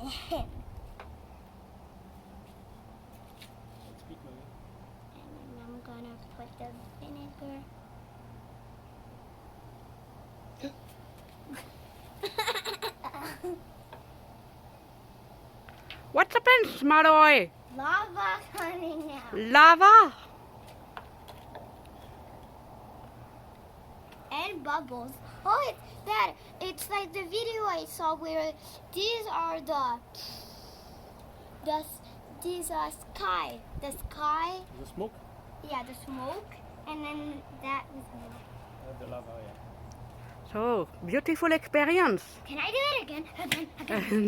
And I'm gonna put the vinegar. What's happened, Smaroy? Lava coming out. Lava? And bubbles. Oh, it's that. It's like the video I saw where these are these are sky. The sky. The smoke? Yeah, the smoke. And then that was The lava, yeah. So, beautiful experience. Can I do it again? Again.